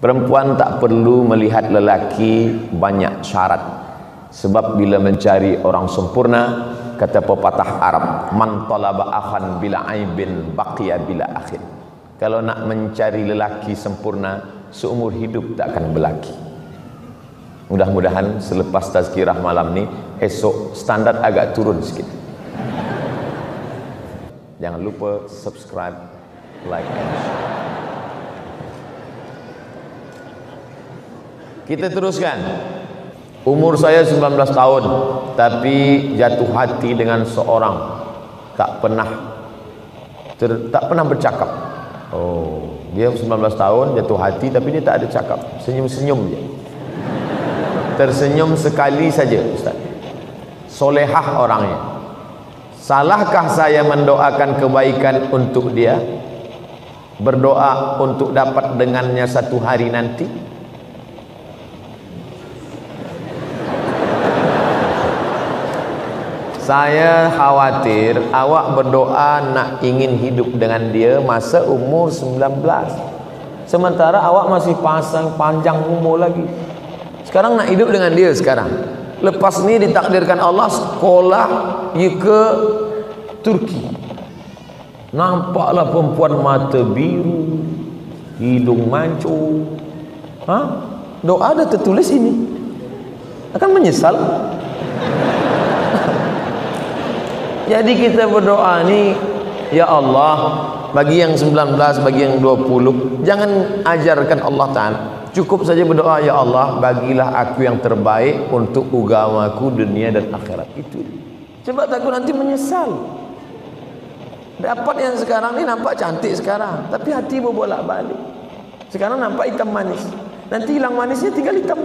Perempuan tak perlu melihat lelaki banyak syarat, sebab bila mencari orang sempurna, kata pepatah Arab, man talaba akhan bila aibin baqiya bila akhir. Kalau nak mencari lelaki sempurna, seumur hidup tak akan berlaki. Mudah-mudahan selepas tazkirah malam ni, esok standar agak turun sikit. Jangan lupa subscribe, like and share. Kita teruskan. Umur saya 19 tahun, tapi jatuh hati dengan seorang, tak pernah bercakap. Oh, dia 19 tahun jatuh hati, tapi dia tak ada cakap, senyum-senyum je. Tersenyum sekali saja, Ustaz. Solehah orangnya. Salahkah saya mendoakan kebaikan untuk dia? Berdoa untuk dapat dengannya satu hari nanti? Saya khawatir awak berdoa nak ingin hidup dengan dia masa umur 19. Sementara awak masih panjang umur lagi. Sekarang nak hidup dengan dia sekarang. Lepas ni ditakdirkan Allah sekolah ke Turki. Nampaklah perempuan mata biru, hidung mancung. Doa ada tertulis ini. Akan menyesal. Jadi kita berdoa ni, ya Allah, bagi yang 19, bagi yang 20, jangan ajarkan Allah Ta'ala. Cukup saja berdoa, ya Allah, bagilah aku yang terbaik untuk agamaku dunia dan akhirat. Itu. Sebab takut nanti menyesal. Dapat yang sekarang ni nampak cantik sekarang, tapi hati berbolak-balik. Sekarang nampak hitam manis, nanti hilang manisnya tinggal hitam.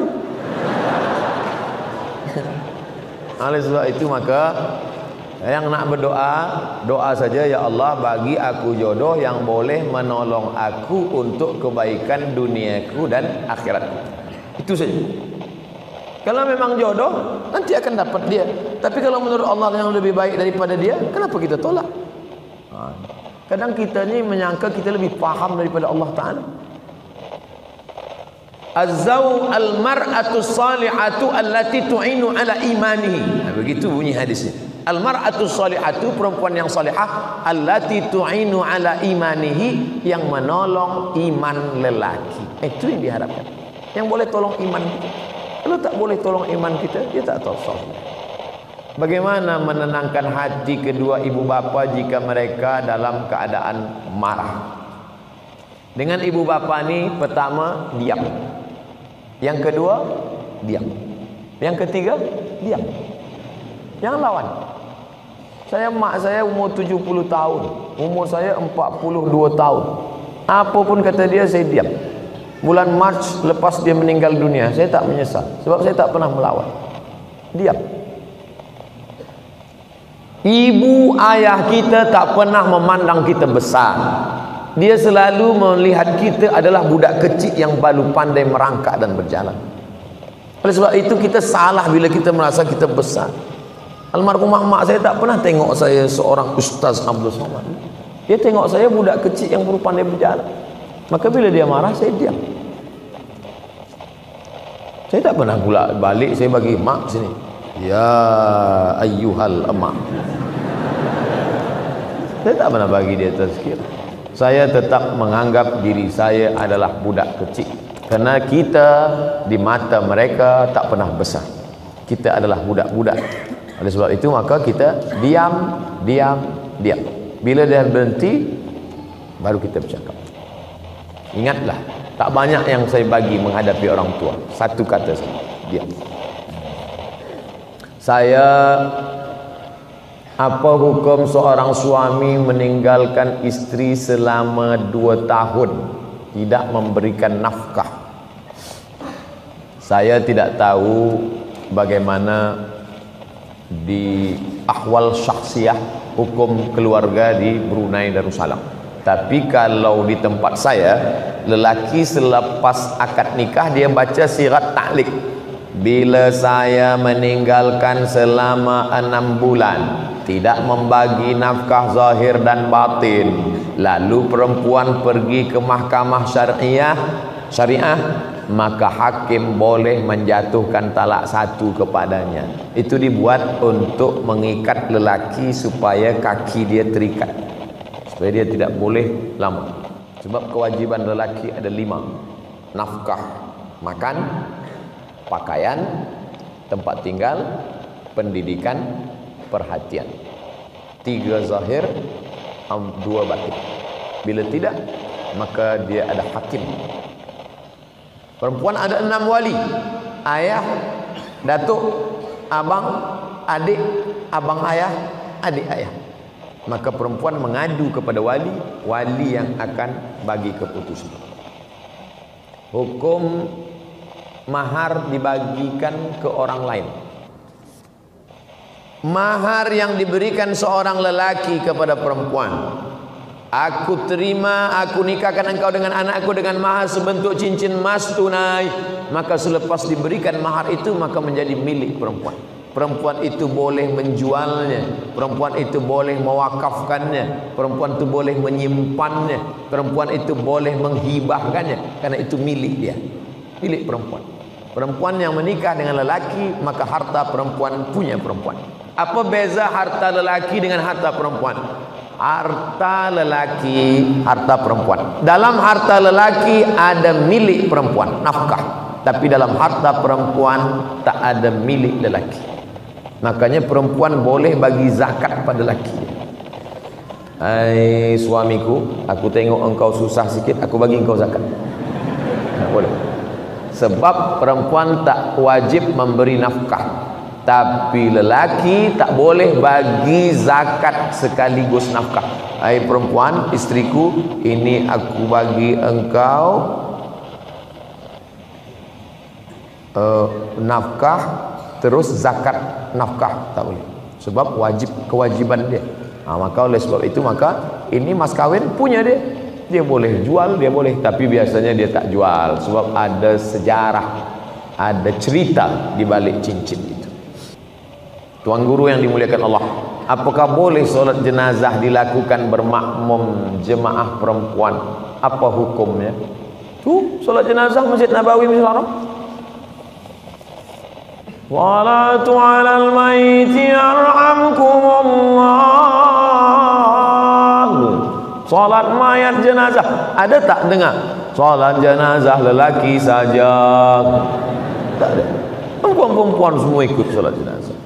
Oleh sebab itu maka yang nak berdoa, doa saja, ya Allah, bagi aku jodoh yang boleh menolong aku untuk kebaikan duniaku dan akhiratku. Itu saja. Kalau memang jodoh, nanti akan dapat dia. Tapi kalau menurut Allah yang lebih baik daripada dia, kenapa kita tolak? Kadang kita ni menyangka kita lebih faham daripada Allah Ta'ala. Az-zaw al-mar'atu salihatu allati tu'inu ala imanihi. Begitu bunyi hadisnya. Al-mar'atu salihatu, perempuan yang salihah, allati tu'inu ala imanihi, yang menolong iman lelaki. Itu yang diharapkan. Yang boleh tolong iman kita. Kalau tak boleh tolong iman kita, dia tak tolong. Bagaimana menenangkan hati kedua ibu bapa jika mereka dalam keadaan marah? Dengan ibu bapa ni, pertama, diam. Yang kedua, diam. Yang ketiga, diam. Jangan lawan. Mak saya umur 70 tahun, umur saya 42 tahun. Apa pun kata dia, saya diam. Bulan Mac lepas dia meninggal dunia, saya tak menyesal, sebab saya tak pernah melawan. Diam. Ibu ayah kita tak pernah memandang kita besar. Dia selalu melihat kita adalah budak kecil yang baru pandai merangkak dan berjalan. Oleh sebab itu kita salah bila kita merasa kita besar. Almarhumah mak saya tak pernah tengok saya seorang Ustaz Abdul Somad. Dia tengok saya budak kecil yang baru pandai berjalan. Maka bila dia marah, saya diam. Saya tak pernah pula balik, saya bagi mak sini, ya ayyuhal emak. Saya tak pernah bagi dia tazkir. Saya tetap menganggap diri saya adalah budak kecil, karena kita di mata mereka tak pernah besar. Kita adalah budak-budak. Oleh sebab itu maka kita diam. Bila dia berhenti, baru kita bercakap. Ingatlah, tak banyak yang saya bagi menghadapi orang tua. Satu kata saja, diam. Apa hukum seorang suami meninggalkan istri selama 2 tahun tidak memberikan nafkah? Saya tidak tahu bagaimana di ahwal syakhsiyah hukum keluarga di Brunei Darussalam. Tapi kalau di tempat saya, lelaki selepas akad nikah dia baca sirat ta'liq. Bila saya meninggalkan selama 6 bulan, tidak membagi nafkah zahir dan batin, lalu perempuan pergi ke mahkamah syariah, syariah, maka hakim boleh menjatuhkan talak satu kepadanya. Itu dibuat untuk mengikat lelaki supaya kaki dia terikat, supaya dia tidak boleh lama. Sebab kewajiban lelaki ada 5: nafkah, makan, pakaian, tempat tinggal, pendidikan, perhatian. 3 zahir, 2 batin. Bila tidak, maka dia ada hakim. Perempuan ada 6 wali: ayah, datuk, abang, adik, abang ayah, adik ayah. Maka perempuan mengadu kepada wali, wali yang akan bagi keputusan. Hukum mahar dibagikan ke orang lain. Mahar yang diberikan seorang lelaki kepada perempuan: aku terima, aku nikahkan engkau dengan anakku dengan mahar sebentuk cincin emas tunai. Maka selepas diberikan mahar itu, maka menjadi milik perempuan. Perempuan itu boleh menjualnya, perempuan itu boleh mewakafkannya, perempuan itu boleh menyimpannya, perempuan itu boleh menghibahkannya, karena itu milik dia, milik perempuan. Perempuan yang menikah dengan lelaki, maka harta perempuan punya perempuan. Apa beza harta lelaki dengan harta perempuan? Harta lelaki, harta perempuan. Dalam harta lelaki ada milik perempuan, nafkah. Tapi dalam harta perempuan tak ada milik lelaki. Makanya perempuan boleh bagi zakat pada lelaki. Hai suamiku, aku tengok engkau susah sikit, aku bagi engkau zakat. Tak boleh. Sebab perempuan tak wajib memberi nafkah. Tapi lelaki tak boleh bagi zakat sekaligus nafkah. Hai perempuan, istriku, ini aku bagi engkau nafkah terus zakat nafkah, tak boleh. Sebab wajib, kewajiban dia. Maka oleh sebab itu, maka ini mas kawin punya dia. Dia boleh jual, dia boleh, tapi biasanya dia tak jual sebab ada sejarah, ada cerita di balik cincin itu. Tuan guru yang dimuliakan Allah, apakah boleh solat jenazah dilakukan bermakmum jemaah perempuan? Apa hukumnya? Tu solat jenazah Masjid Nabawi, Masjid Haram. Salatu 'alal mayyiti yarhamkumullah. Salat mayat jenazah. Ada tak dengar? Salat jenazah lelaki saja. Tak ada. Perempuan-perempuan semua ikut salat jenazah.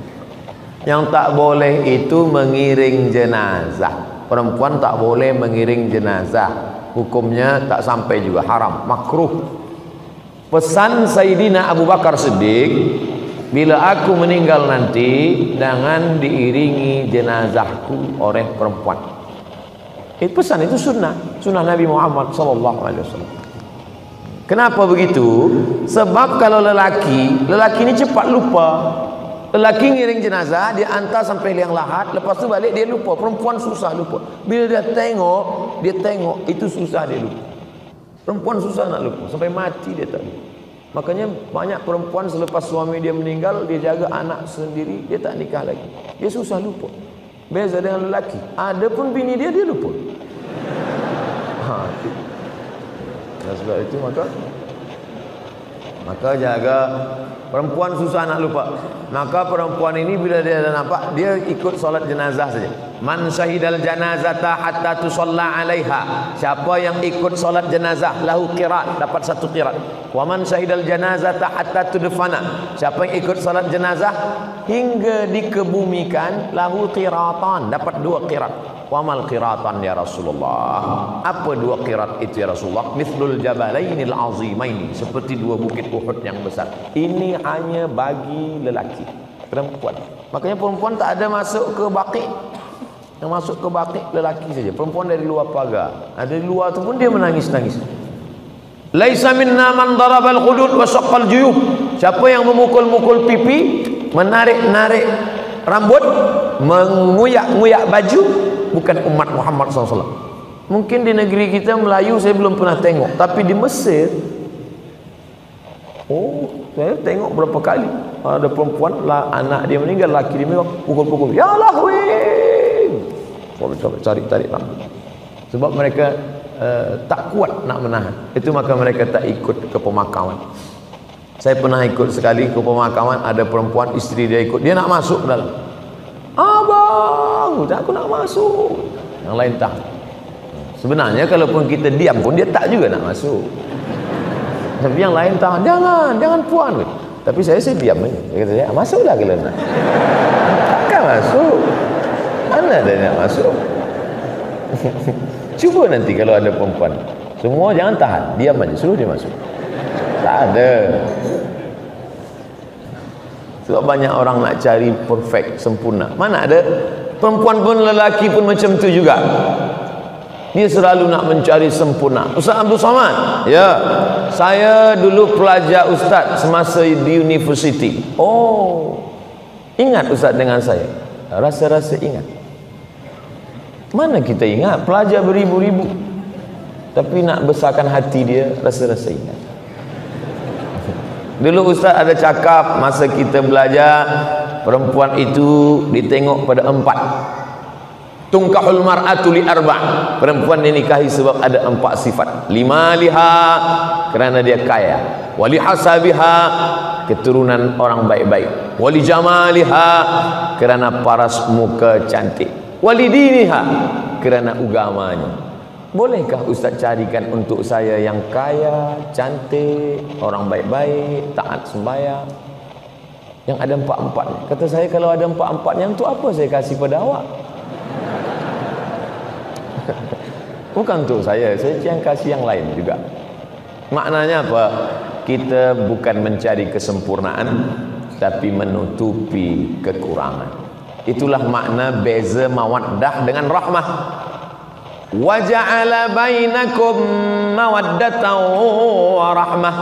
Yang tak boleh itu mengiring jenazah. Perempuan tak boleh mengiring jenazah. Hukumnya tak sampai juga, haram, makruh. Pesan Sayyidina Abu Bakar Siddiq, bila aku meninggal nanti, jangan diiringi jenazahku oleh perempuan. Itu pesan, itu sunnah Nabi Muhammad SAW. Kenapa begitu? Sebab kalau lelaki ini cepat lupa. Lelaki ngiring jenazah, dia hantar sampai liang lahat, lepas tu balik dia lupa. Perempuan susah lupa. Bila dia tengok itu susah dia lupa. Perempuan susah nak lupa, sampai mati dia tak lupa. Makanya banyak perempuan selepas suami dia meninggal, dia jaga anak sendiri, dia tak nikah lagi. Dia susah lupa. Beza dengan lelaki, ada pun bini dia lupa. Dan sebab itu maka jaga. Perempuan susah nak lupa. Maka perempuan ini bila dia dah nampak, dia ikut solat jenazah saja. Man syahidal janazata hatta tusalla alaiha. Siapa yang ikut solat jenazah lahu qirat, dapat 1 qirat. Wa man syahidal janazata hatta tudfana. Siapa yang ikut solat jenazah hingga dikebumikan lahu qiratan, dapat 2 qirat. Wa mal qiratan ya Rasulullah. Apa 2 qirat itu ya Rasulullah? Mithlul jabalainil azimaini, seperti 2 bukit Uhud yang besar. Ini hanya bagi lelaki, perempuan. Makanya perempuan tak ada masuk ke baqi. Yang masuk ke baqi lelaki saja. Perempuan dari luar pagar. Ada di luar tu pun dia menangis-nangis. Laisa minna man darabal khudud wa saqqal juyub. Siapa yang memukul-mukul pipi, menarik-narik rambut, menguyak-nguyak baju, bukan umat Muhammad SAW. Mungkin di negeri kita Melayu saya belum pernah tengok, tapi di Mesir, saya tengok berapa kali ada perempuan lah, anak dia meninggal, laki dia meninggal, pukul-pukul, ya Allah weh, cari rambut. Sebab mereka tak kuat nak menahan. Itu maka mereka tak ikut ke pemakaman. Saya pernah ikut sekali ke pemakaman, ada perempuan, isteri dia ikut, dia nak masuk dalam. Abang, aku nak masuk. Yang lain tak. Sebenarnya kalaupun kita diam pun dia tak juga nak masuk. Tapi yang lain tak, jangan puan. Tapi saya diam aja. Dia kata, ya, masuklah kalau nak. Takkan masuk. Mana ada nak masuk? Cuba nanti kalau ada perempuan, semua jangan tahan, diam aja, suruh dia masuk. Tak ada. Sebab banyak orang nak cari perfect, sempurna. Mana ada? Perempuan pun, lelaki pun macam tu juga. Dia selalu nak mencari sempurna. Ustaz Abdul Somad, ya, saya dulu pelajar ustaz semasa di universiti. Oh, ingat ustaz dengan saya? Rasa-rasa ingat. Mana kita ingat? Pelajar beribu-ribu, tapi nak besarkan hati dia, rasa-rasa ingat. Dulu ustaz ada cakap masa kita belajar, perempuan itu ditengok pada 4. Tungkahul mar'atu li arba'. Perempuan dinikahi sebab ada 4 sifat. Limaliha, kerana dia kaya. Wali hasabiha, keturunan orang baik-baik. Wali jamaliha, kerana paras muka cantik. Wali diniha, kerana agamanya. Bolehkah ustaz carikan untuk saya yang kaya, cantik, orang baik-baik, taat sembahyang, yang ada 4-4? Kata saya, kalau ada 4-4 yang tu apa saya kasih pada awak? Bukan untuk saya yang kasih yang lain juga. Maknanya apa? Kita bukan mencari kesempurnaan, tapi menutupi kekurangan. Itulah makna beza mawaddah dengan rahmah. Wa ja'ala bainakum mawaddatan wa rahmah.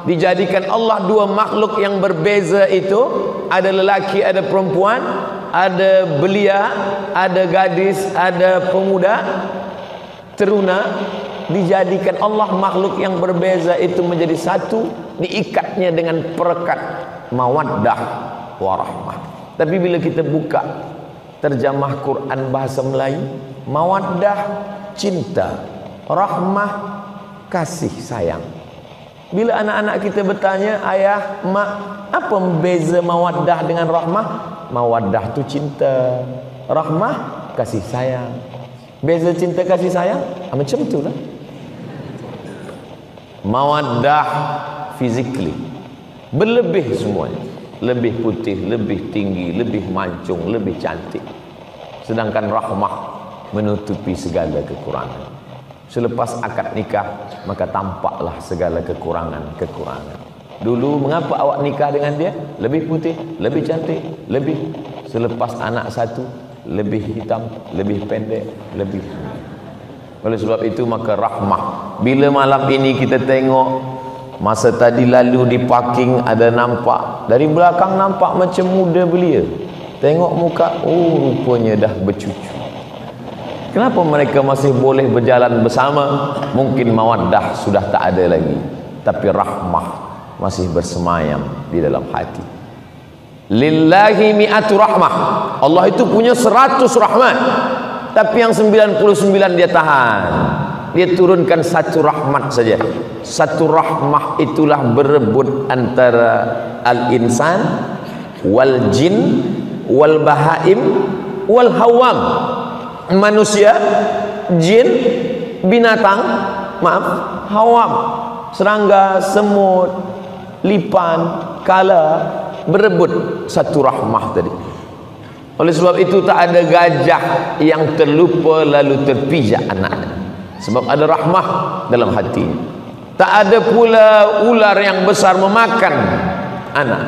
Dijadikan Allah dua makhluk yang berbeza itu, ada lelaki, ada perempuan, ada belia, ada gadis, ada pemuda, teruna. Dijadikan Allah makhluk yang berbeza itu menjadi satu, diikatnya dengan perekat mawaddah warahmah. Tapi bila kita buka terjemah Quran bahasa Melayu, mawaddah cinta, rahmah kasih sayang. Bila anak-anak kita bertanya, ayah, mak, apa beza mawaddah dengan rahmah? Mawaddah tu cinta, rahmah kasih sayang. Beza cinta kasih sayang macam tu lah. Mawaddah physically berlebih semuanya, lebih putih, lebih tinggi, lebih mancung, lebih cantik. Sedangkan rahmah menutupi segala kekurangan. Selepas akad nikah, maka tampaklah segala kekurangan-kekurangan. Dulu mengapa awak nikah dengan dia? Lebih putih, lebih cantik, lebih. Selepas anak satu, lebih hitam, lebih pendek, lebih. Oleh sebab itu maka rahmah. Bila malam ini kita tengok, masa tadi lalu di parking ada nampak, dari belakang nampak macam muda belia. Tengok muka, oh rupanya dah bercucu. Kenapa mereka masih boleh berjalan bersama? Mungkin mawaddah sudah tak ada lagi, tapi rahmah masih bersemayam di dalam hati. Lillahi mi'atu rahmah. Allah itu punya 100 rahmat, tapi yang 99 dia tahan. Dia turunkan satu rahmat saja. Satu rahmah itulah berebut antara al-insan wal jin wal bahaim wal hawam. Manusia, jin, binatang, maaf, hawam, serangga, semut, lipan, kala, berebut satu rahmah tadi. Oleh sebab itu tak ada gajah yang terlupa lalu terpijak anaknya, sebab ada rahmah dalam hatinya. Tak ada pula ular yang besar memakan anak,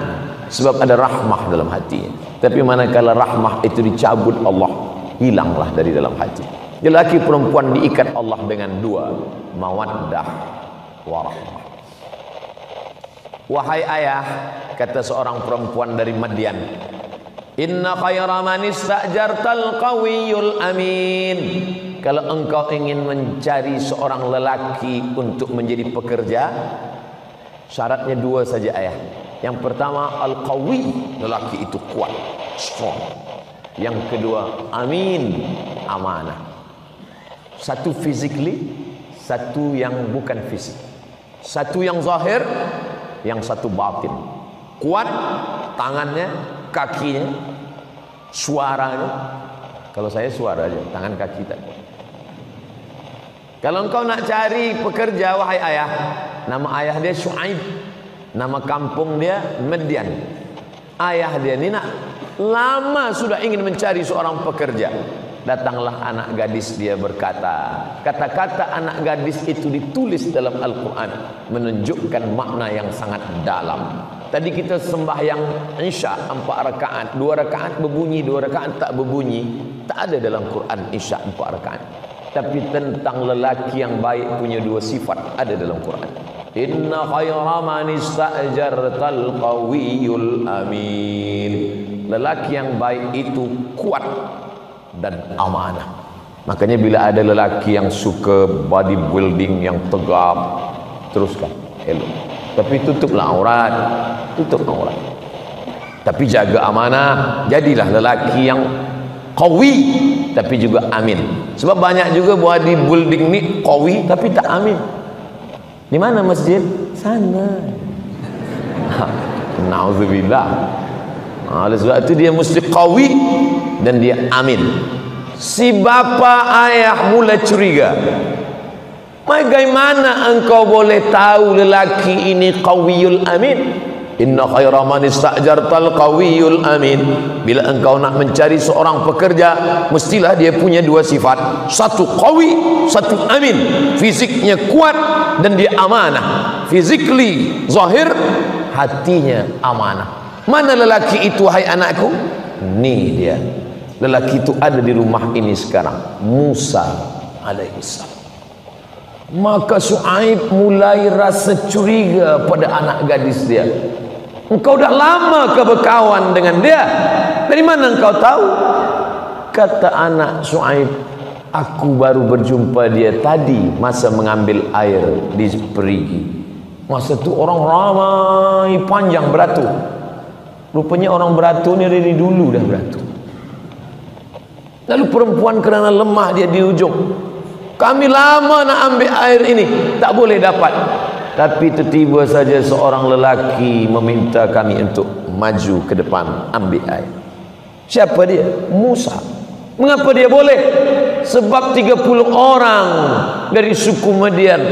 sebab ada rahmah dalam hatinya. Tapi manakala rahmah itu dicabut Allah, hilanglah dari dalam hati. Lelaki perempuan diikat Allah dengan dua, mawaddah warahmah. Wahai ayah, kata seorang perempuan dari Madian, inna khayra man istajartal qawiyul amin. Kalau engkau ingin mencari seorang lelaki untuk menjadi pekerja, syaratnya dua saja ayah. Yang pertama al-qawi, lelaki itu kuat, strong. Yang kedua amin, amanah. Satu physically, satu yang bukan fisik, satu yang zahir, yang satu batin. Kuat tangannya, kakinya, suaranya. Kalau saya suara aja, tangan kaki tak kuat. Kalau engkau nak cari pekerja, wahai ayah, nama ayah dia Syuaib, nama kampung dia Madian. Ayah dia ni nak lama sudah ingin mencari seorang pekerja. Datanglah anak gadis dia berkata. Kata-kata anak gadis itu ditulis dalam Al-Quran, menunjukkan makna yang sangat dalam. Tadi kita sembahyang Isya 4 rakaat, 2 rakaat berbunyi, 2 rakaat tak berbunyi. Tak ada dalam Quran Isya 4 rakaat. Tapi tentang lelaki yang baik punya 2 sifat ada dalam Quran. Inna khayra man ista'jartal qawiyul amin. Lelaki yang baik itu kuat dan amanah. Makanya bila ada lelaki yang suka bodybuilding yang tegap, teruskan, elok. Tapi tutuplah aurat, tutup aurat. Tapi jaga amanah, jadilah lelaki yang qawi tapi juga amin. Sebab banyak juga bodybuilding ni qawi tapi tak amin. Di mana masjid? Sana. Nauzubillah. Oleh sebab itu dia mesti qawi dan dia amin. Si bapa ayah mula curiga. Bagaimana engkau boleh tahu lelaki ini qawiyul amin? Inna khaira man ista'jartal qawiyul amin. Bila engkau nak mencari seorang pekerja, mestilah dia punya 2 sifat. Satu qawi, satu amin. Fisiknya kuat dan dia amanah. Physically zahir, hatinya amanah. Mana lelaki itu, hai anakku? Ni dia. Lelaki itu ada di rumah ini sekarang, Musa alaihissalam. Maka Syuaib mulai rasa curiga pada anak gadis dia. Engkau dah lama ke berkawan dengan dia? Dari mana engkau tahu? Kata anak Syuaib, aku baru berjumpa dia tadi masa mengambil air di perigi. Masa tu orang ramai panjang beratur. Rupanya orang beratur ni dari dulu dah beratur. Lalu perempuan kerana lemah dia di ujung. Kami lama nak ambil air ini, tak boleh dapat. Tapi tiba-tiba saja seorang lelaki meminta kami untuk maju ke depan ambil air. Siapa dia? Musa. Mengapa dia boleh? Sebab 30 orang dari suku Madian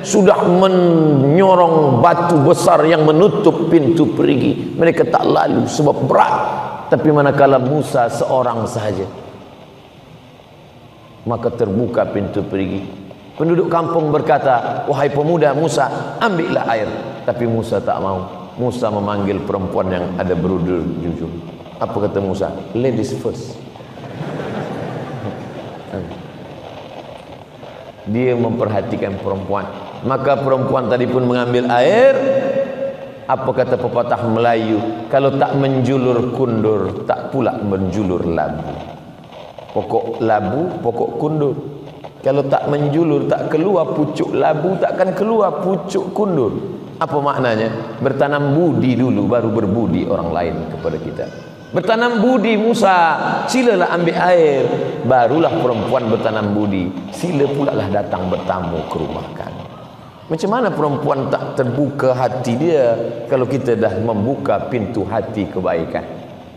sudah menyorong batu besar yang menutup pintu perigi. Mereka tak lalu sebab berat. Tapi manakala Musa seorang sahaja, maka terbuka pintu perigi. Penduduk kampung berkata, wahai pemuda Musa, ambillah air. Tapi Musa tak mau. Musa memanggil perempuan yang ada berudul jujur. Apa kata Musa? Ladies first. Dia memperhatikan perempuan. Maka perempuan tadi pun mengambil air. Apa kata pepatah Melayu? Kalau tak menjulur kundur, tak pula menjulur labu. Pokok labu, pokok kundur. Kalau tak menjulur, tak keluar pucuk labu, takkan keluar pucuk kundur. Apa maknanya? Bertanam budi dulu, baru berbudi orang lain kepada kita. Bertanam budi Musa, silalah ambil air. Barulah perempuan bertanam budi, sila pula lah datang bertamu ke rumah kami. Macam mana perempuan tak terbuka hati dia kalau kita dah membuka pintu hati kebaikan?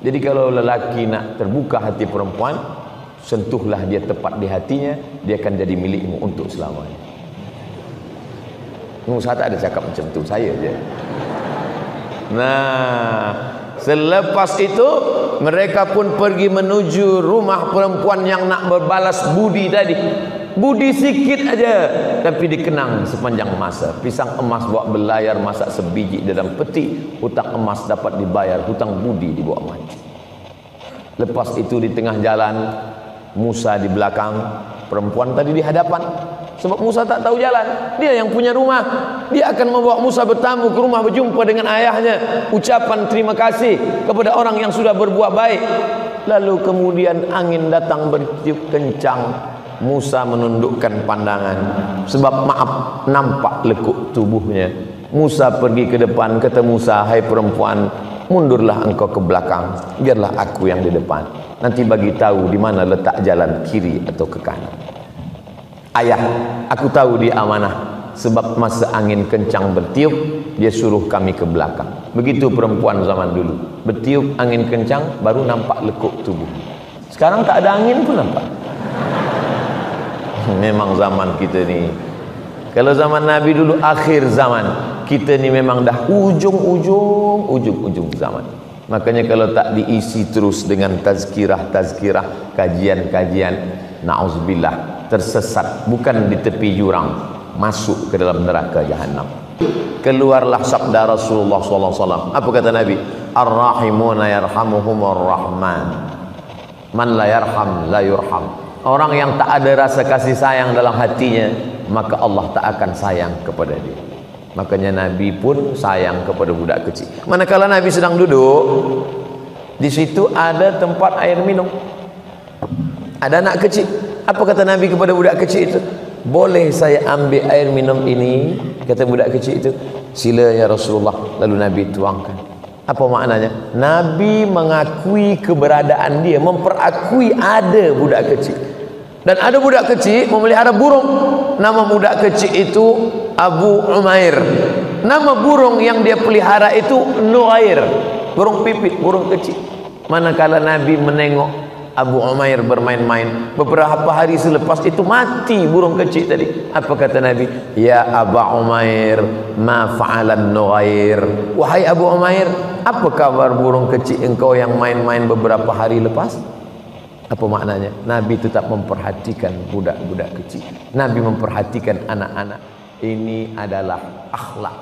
Jadi kalau lelaki nak terbuka hati perempuan, sentuhlah dia tepat di hatinya, dia akan jadi milikmu untuk selamanya. Musa tak ada cakap macam tu, saya je. Nah, selepas itu mereka pun pergi menuju rumah perempuan yang nak berbalas budi tadi. Budi sikit aja, tapi dikenang sepanjang masa. Pisang emas bawa belayar, masak sebiji dalam peti. Hutang emas dapat dibayar, hutang budi dibawa mati. Lepas itu di tengah jalan, Musa di belakang, perempuan tadi di hadapan. Sebab Musa tak tahu jalan, dia yang punya rumah. Dia akan membawa Musa bertamu ke rumah, berjumpa dengan ayahnya, ucapan terima kasih kepada orang yang sudah berbuat baik. Lalu kemudian angin datang bertiup kencang. Musa menundukkan pandangan sebab maaf nampak lekuk tubuhnya. Musa pergi ke depan. Kata Musa, hai perempuan, mundurlah engkau ke belakang, biarlah aku yang di depan. Nanti bagi tahu di mana letak jalan kiri atau ke kanan. Ayah, aku tahu dia amanah. Sebab masa angin kencang bertiup, dia suruh kami ke belakang. Begitu perempuan zaman dulu. Bertiup angin kencang, baru nampak lekuk tubuh. Sekarang tak ada angin pun nampak. Memang zaman kita ni. Kalau zaman Nabi dulu akhir zaman, kita ni memang dah ujung zaman. Makanya kalau tak diisi terus dengan tazkirah, kajian-kajian, na'udzubillah, tersesat, bukan di tepi jurang, masuk ke dalam neraka jahanam. Keluarlah sabda Rasulullah SAW. Apa kata Nabi? Ar-rahimuna yarhamuhumur rahman, man la yarham la yurham. Orang yang tak ada rasa kasih sayang dalam hatinya, maka Allah tak akan sayang kepada dia. Makanya Nabi pun sayang kepada budak kecil. Manakala Nabi sedang duduk, di situ ada tempat air minum, ada anak kecil. Apa kata Nabi kepada budak kecil itu? Boleh saya ambil air minum ini? Kata budak kecil itu. Sila ya Rasulullah. Lalu Nabi tuangkan. Apa maknanya? Nabi mengakui keberadaan dia, memperakui ada budak kecil. Dan ada budak kecil memelihara burung. Nama budak kecil itu Abu Umair. Nama burung yang dia pelihara itu Nuair, burung pipit, burung kecil. Manakala Nabi menengok Abu Umair bermain-main, beberapa hari selepas itu mati burung kecil tadi. Apa kata Nabi? Ya Abu Umair, ma fa'alan Nuair. Wahai Abu Umair, apa kabar burung kecil engkau yang main-main beberapa hari lepas? Apa maknanya? Nabi tetap memperhatikan budak-budak kecil. Nabi memperhatikan anak-anak. Ini adalah akhlak.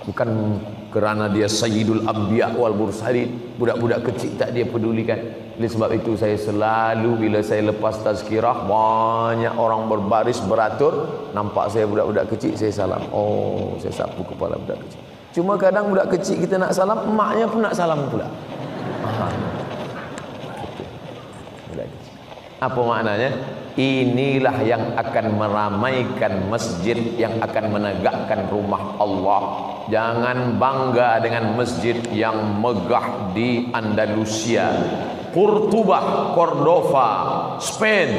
Bukan kerana dia Sayyidul Anbiya wal Mursalin, budak-budak kecil tak dia pedulikan. Oleh sebab itu saya selalu bila saya lepas tazkirah, banyak orang berbaris beratur, nampak saya budak-budak kecil, saya salam. Oh, saya sapu kepala budak kecil. Cuma kadang budak kecil kita nak salam, emaknya pun nak salam pula. Apa maknanya? Inilah yang akan meramaikan masjid, yang akan menegakkan rumah Allah. Jangan bangga dengan masjid yang megah di Andalusia, Cordoba, Spain.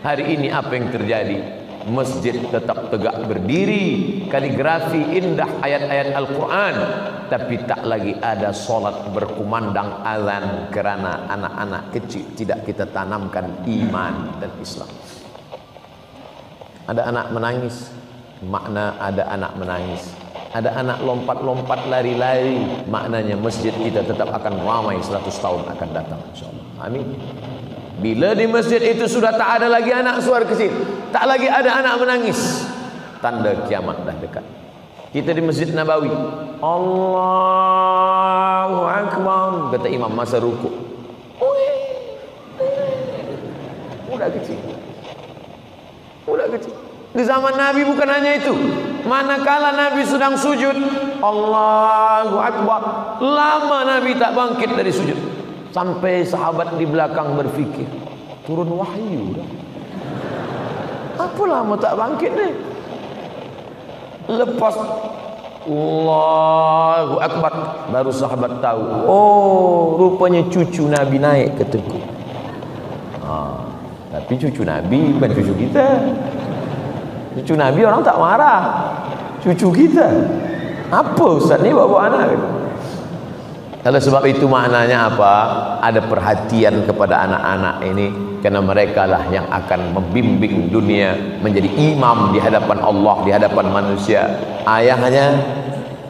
Hari ini apa yang terjadi? Masjid tetap tegak berdiri, kaligrafi indah ayat-ayat Al-Quran, tapi tak lagi ada solat berkumandang azan kerana anak-anak kecil tidak kita tanamkan iman dan Islam. Ada anak menangis, makna ada anak menangis. Ada anak lompat-lompat lari-lari, maknanya masjid kita tetap akan ramai 100 tahun akan datang, insyaallah. Amin. Bila di masjid itu sudah tak ada lagi anak suara kecil, tak lagi ada anak menangis, tanda kiamat dah dekat. Kita di Masjid Nabawi, Allahu Akbar, kata imam masa rukuk. Budak kecil. Di zaman Nabi bukan hanya itu. Manakala Nabi sedang sujud, Allahu Akbar, lama Nabi tak bangkit dari sujud. Sampai sahabat di belakang berfikir, turun wahyu dah. Apa lama tak bangkit ni? Lepas Allahu Akbar, baru sahabat tahu, oh rupanya cucu Nabi naik ke teguh. Tapi cucu Nabi bukan cucu kita. Cucu Nabi orang tak marah. Cucu kita, apa ustaz ni bawa anak gitu. Kalau sebab itu maknanya apa? Ada perhatian kepada anak-anak ini, karena mereka lah yang akan membimbing dunia menjadi imam di hadapan Allah, di hadapan manusia. Ayahnya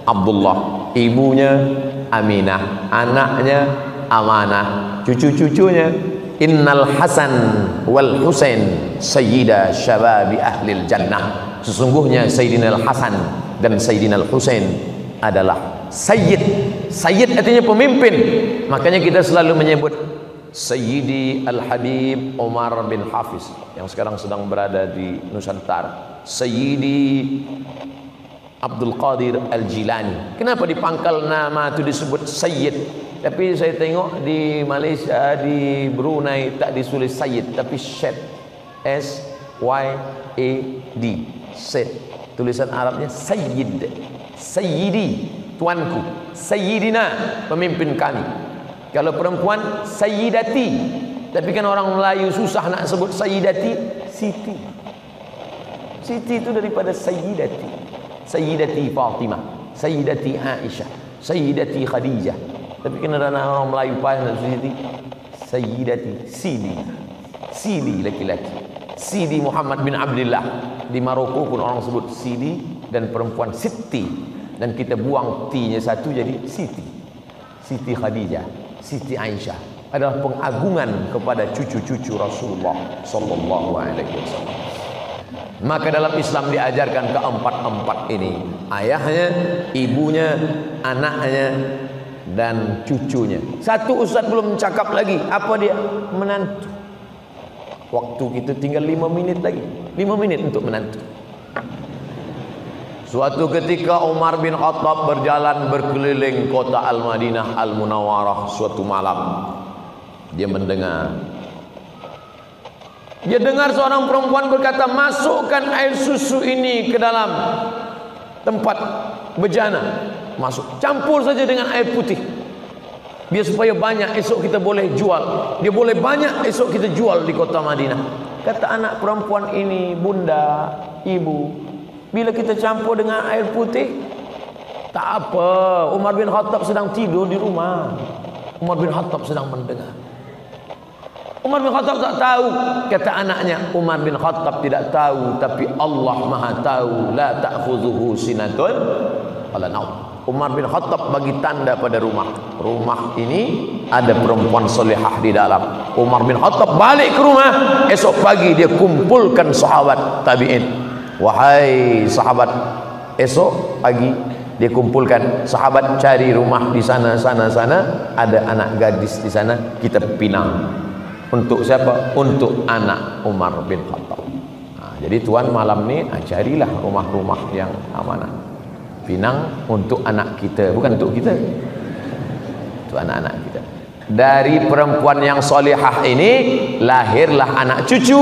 Abdullah, ibunya Aminah, anaknya Amanah, cucu-cucunya Innal Hasan wal Husain sayyida syababi ahlil jannah. Sesungguhnya Sayyidina Al-Hasan dan Sayyidina Al-Husain adalah Sayyid. Sayyid artinya pemimpin. Makanya kita selalu menyebut Sayyidi Al-Habib Umar bin Hafiz yang sekarang sedang berada di Nusantara, Sayyidi Abdul Qadir Al-Jilani. Kenapa di pangkal nama itu disebut Sayyid? Tapi saya tengok di Malaysia, di Brunei tak ditulis Sayyid, tapi Syed, S-Y-A-D, Syed. Tulisan Arabnya Sayyid, Sayyidi, tuanku. Sayyidina, pemimpin kami. Kalau perempuan Sayyidati. Tapi kan orang Melayu susah nak sebut Sayyidati, Siti. Siti itu daripada Sayyidati. Sayyidati Fatimah, Sayyidati Aisyah, Sayyidati Khadijah. Tapi kenapa orang Melayu payah nak Siti? Sayyidati, Sidi. Sidi laki-laki. Sidi Muhammad bin Abdullah. Di Maroko pun orang sebut Sidi, dan perempuan Siti. Dan kita buang T-nya satu jadi Siti. Siti Khadijah, Siti Aisyah adalah pengagungan kepada cucu-cucu Rasulullah sallallahu alaihi wasallam. Maka dalam Islam diajarkan keempat-empat ini, ayahnya, ibunya, anaknya, dan cucunya. Satu ustaz belum cakap lagi, apa dia? Menantu. Waktu kita tinggal 5 minit lagi, 5 menit untuk menantu. Suatu ketika Umar bin Khattab berjalan berkeliling kota Al-Madinah Al-Munawwarah suatu malam. Dia mendengar, dia dengar seorang perempuan berkata, masukkan air susu ini ke dalam tempat bejana, masuk, campur saja dengan air putih, biar supaya banyak, esok kita boleh jual. Dia boleh banyak, esok kita jual di kota Madinah. Kata anak perempuan ini, bunda, ibu, bila kita campur dengan air putih, tak apa, Umar bin Khattab sedang tidur di rumah. Umar bin Khattab sedang mendengar. Umar bin Khattab tak tahu. Kata anaknya, Umar bin Khattab tidak tahu, tapi Allah Maha tahu. La ta'khudhuhu sinatun wala naum. Umar bin Khattab bagi tanda pada rumah. Rumah ini ada perempuan solehah di dalam. Umar bin Khattab balik ke rumah. Esok pagi dia kumpulkan sahabat tabi'in. Wahai sahabat, esok pagi dia kumpulkan sahabat, cari rumah di sana, sana, ada anak gadis di sana, kita pinang. Untuk siapa? Untuk anak Umar bin Khattab. Jadi tuan malam ni carilah rumah-rumah yang amanah. Pinang untuk anak kita, bukan untuk kita, untuk anak-anak kita. Dari perempuan yang solihah ini lahirlah anak cucu.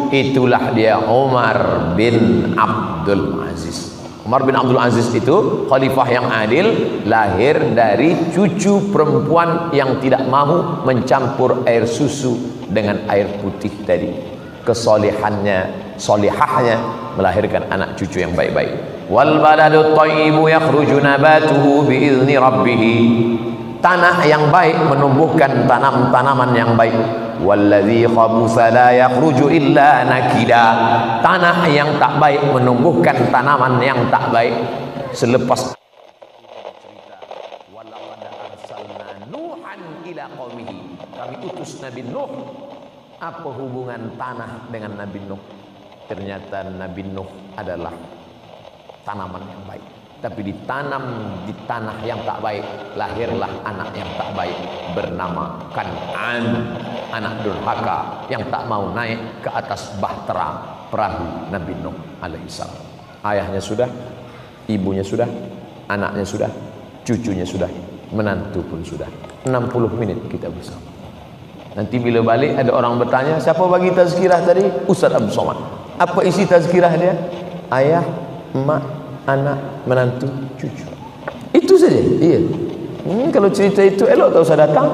Itulah dia Umar bin Abdul Aziz. Umar bin Abdul Aziz itu khalifah yang adil, lahir dari cucu perempuan yang tidak mahu mencampur air susu dengan air putih tadi. Kesolehannya, solihahnya melahirkan anak cucu yang baik-baik. Wal baladut thayyibu yakhruju nabatuhu biizni rabbih. Tanah yang baik menumbuhkan tanaman yang baik. Walladzi khabutha la yakhruju illa nakida. Tanah yang tak baik menumbuhkan tanaman yang tak baik. Selepas cerita, walaqad arsalna nuhan ila qaumihi. Kami utus Nabi Nuh. Apa hubungan tanah dengan Nabi Nuh? Ternyata Nabi Nuh adalah tanaman yang baik, tapi ditanam di tanah yang tak baik, lahirlah anak yang tak baik bernama Kan'an, anak durhaka yang tak mau naik ke atas bahtera perahu Nabi Nuh alaihissalam. Ayahnya sudah, ibunya sudah, anaknya sudah, cucunya sudah, menantu pun sudah. 60 menit kita bersama. Nanti bila balik ada orang bertanya, siapa bagi tazkirah tadi? Ustaz Abdul Somad. Apa isi tazkirah dia? Ayah, emak, anak, menantu, cucu. Itu saja. Iya. Kalau cerita itu elok tak usah datang.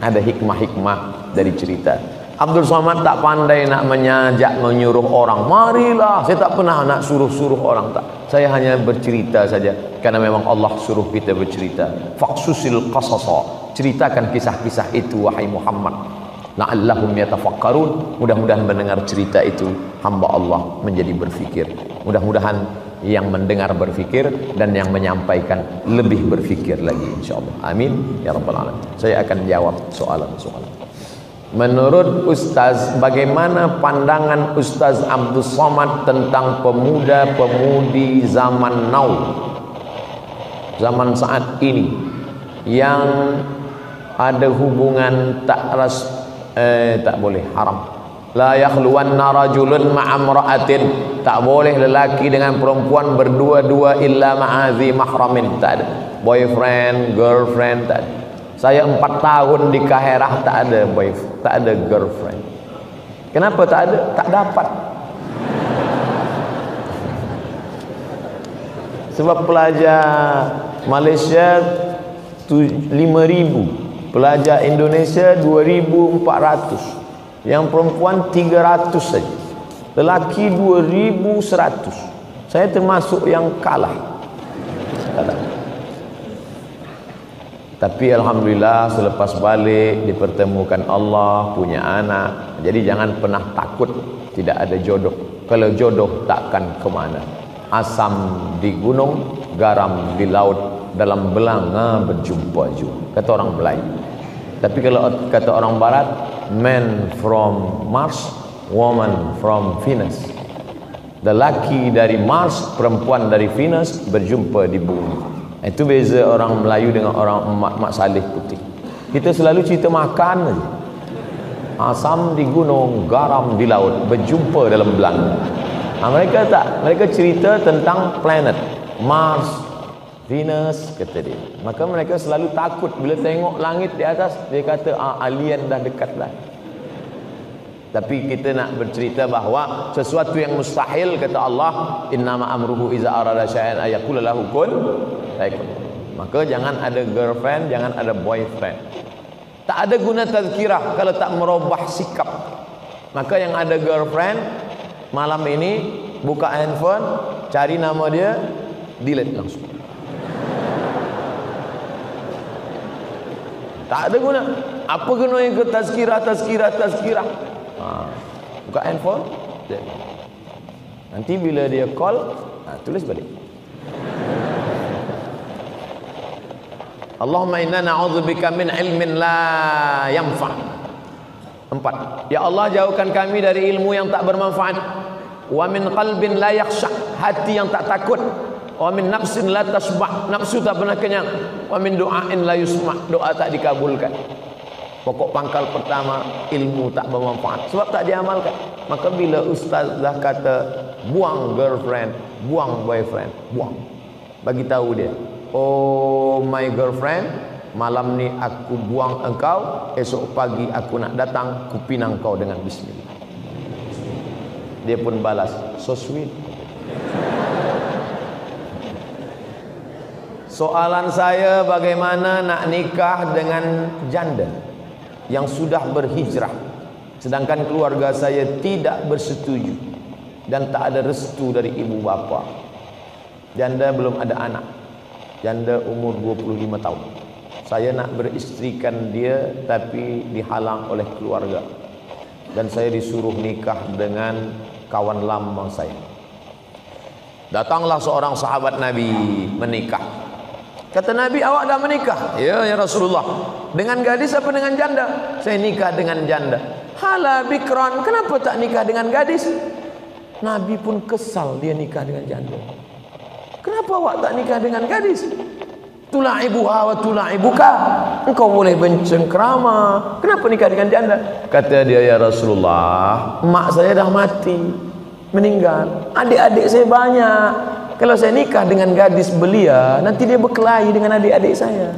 Ada hikmah-hikmah dari cerita. Abdul Somad tak pandai nak menyajak, menyuruh orang. Marilah. Saya tak pernah nak suruh-suruh orang, tak. Saya hanya bercerita saja. Karena memang Allah suruh kita bercerita. Faqsusil qasasa. Ceritakan kisah-kisah itu wahai Muhammad. La'allahum yatafakkarun. Mudah-mudahan mendengar cerita itu hamba Allah menjadi berfikir. Mudah-mudahan yang mendengar berfikir dan yang menyampaikan lebih berfikir lagi, insyaallah. Amin ya rabbal alamin. Saya akan jawab soalan-soalan. Menurut Ustaz, bagaimana pandangan Ustaz Abdul Somad tentang pemuda-pemudi zaman now, zaman saat ini, yang ada hubungan tak boleh, haram. La yakhluwanna rajulun ma'amra'atin, tak boleh lelaki dengan perempuan berdua-dua illa ma'azi mahramin, tak ada. Boyfriend, girlfriend, tak ada. Saya 4 tahun di Kaherah tak ada boyfriend, tak ada girlfriend. Kenapa tak ada? Tak dapat. Sebab pelajar Malaysia 5,000, pelajar Indonesia 2,400, yang perempuan 300 saja. lelaki 2100. Saya termasuk yang kalah. Tapi alhamdulillah selepas balik dipertemukan Allah, punya anak. Jadi jangan pernah takut tidak ada jodoh. Kalau jodoh takkan kemana. Asam di gunung, garam di laut, dalam belanga berjumpa juga, kata orang Melayu. Tapi kalau kata orang Barat, man from Mars, woman from Venus. Lelaki dari Mars, perempuan dari Venus berjumpa di bumi. Itu beza orang Melayu dengan orang mak saleh putih. Kita selalu cerita makan aja. Asam di gunung, garam di laut, berjumpa dalam belanga. Mereka tak, mereka cerita tentang planet Mars, Venus, kata dia. Maka mereka selalu takut bila tengok langit di atas, dia kata alien dah dekat dah. Tapi kita nak bercerita bahawa sesuatu yang mustahil, kata Allah, innama amruhu iza arada syai'an ayaqula lahu kun fayakun. Maka jangan ada girlfriend, jangan ada boyfriend. Tak ada guna tazkirah kalau tak merubah sikap. Maka yang ada girlfriend, malam ini buka handphone, cari nama dia, delete langsung. Tak ada guna. Apa guna yang ke tazkirah? Buka handphone, nanti bila dia call, tulis balik. Allahumma inna na'udzubika min ilmin la yanfa'. 4. Ya Allah, jauhkan kami dari ilmu yang tak bermanfaat. Wa min qalbin la yakhsha', hati yang tak takut. Wa min nafsin la tasba', nafsu tak pernah kenyang. Wa min du'ain la yusma', doa tak dikabulkan. Pokok pangkal pertama, ilmu tak bermanfaat sebab tak diamalkan. Maka bila ustaz dah kata buang girlfriend, buang boyfriend, buang, bagi tahu dia, oh my girlfriend, malam ni aku buang engkau, esok pagi aku nak datang, ku pinang kau dengan bismillah. Dia pun balas, so sweet. Soalan saya, bagaimana nak nikah dengan janda yang sudah berhijrah, sedangkan keluarga saya tidak bersetuju dan tak ada restu dari ibu bapa. Janda belum ada anak, janda umur 25 tahun. Saya nak beristrikan dia tapi dihalang oleh keluarga, dan saya disuruh nikah dengan kawan lama saya. Datanglah seorang sahabat Nabi menikah. Kata Nabi, awak dah menikah? Ya Rasulullah. Dengan gadis apa dengan janda? Saya nikah dengan janda. Hala bikran, kenapa tak nikah dengan gadis? Nabi pun kesal dia nikah dengan janda. Kenapa awak tak nikah dengan gadis? Tula'ibuha wa tula'ibuka, engkau boleh bercengkrama, kenapa nikah dengan janda? Kata dia, ya Rasulullah, mak saya dah mati, meninggal, adik-adik saya banyak. Kalau saya nikah dengan gadis belia, nanti dia berkelahi dengan adik-adik saya.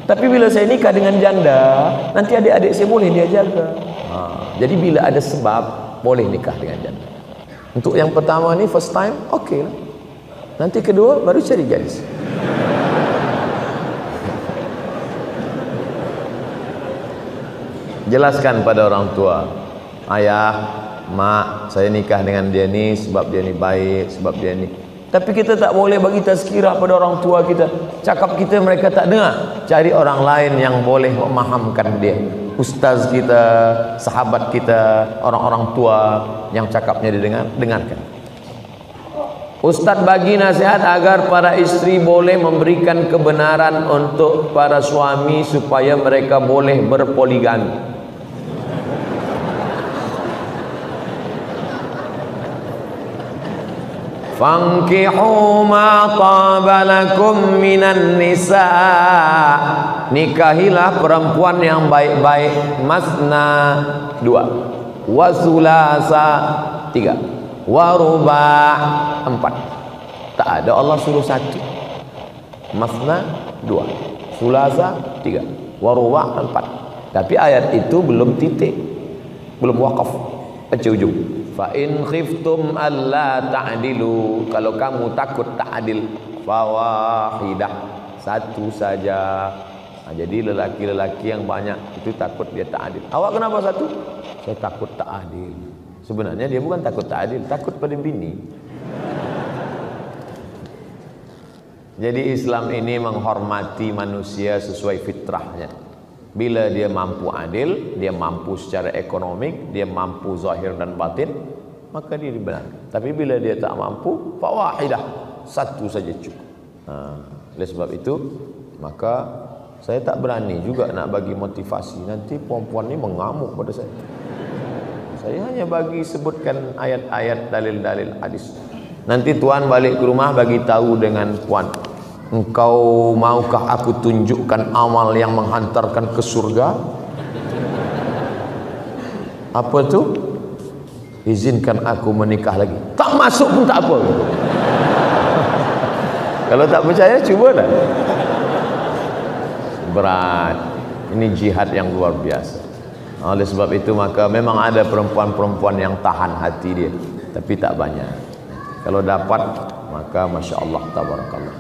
Tapi bila saya nikah dengan janda, nanti adik-adik saya boleh dia jaga. Jadi bila ada sebab, boleh nikah dengan janda. Untuk yang pertama ni, first time, okey lah. Nanti kedua, baru cari gadis. Jelaskan pada orang tua, ayah, mak, saya nikah dengan dia ni sebab dia ni baik, sebab dia ni. Tapi kita tak boleh bagi tazkirah pada orang tua kita. Cakap kita mereka tak dengar. Cari orang lain yang boleh memahamkan dia. Ustaz kita, sahabat kita, orang-orang tua yang cakapnya dengarkan. Ustaz bagi nasihat agar para isteri boleh memberikan kebenaran untuk para suami supaya mereka boleh berpoligami. Fankihu ma taba lakum minan nisa, nikahilah perempuan yang baik-baik. Masna 2, wa sulasa 3, wa ruba' 4. Tak ada Allah suruh 1. Masna 2, sulasa 3, wa ruba' 4. Tapi ayat itu belum titik, belum wakaf, baca ujung. Fa in khiftum alla ta'dilu, kalau kamu takut tak adil, fawahidah, 1 saja. Jadi lelaki-lelaki yang banyak itu takut dia tak adil. Awak kenapa 1? Saya takut tak adil. Sebenarnya dia bukan takut tak adil, takut pada bini. Jadi Islam ini menghormati manusia sesuai fitrahnya. Bila dia mampu adil, dia mampu secara ekonomik, dia mampu zahir dan batin, maka dia dibenarkan. Tapi bila dia tak mampu, fawahidah, satu saja cukup. Oleh sebab itu, maka saya tak berani juga nak bagi motivasi. Nanti perempuan ni mengamuk pada saya. Saya hanya bagi sebutkan ayat-ayat, dalil-dalil hadis. Nanti tuan balik ke rumah bagi tahu dengan puan, engkau maukah aku tunjukkan amal yang menghantarkan ke surga? Apa tu? Izinkan aku menikah lagi. Tak masuk pun tak apa. Kalau tak percaya, cubalah. Berat. Ini jihad yang luar biasa. Oleh sebab itu maka memang ada perempuan-perempuan yang tahan hati dia, tapi tak banyak. Kalau dapat, maka masya Allah, tabarakallah.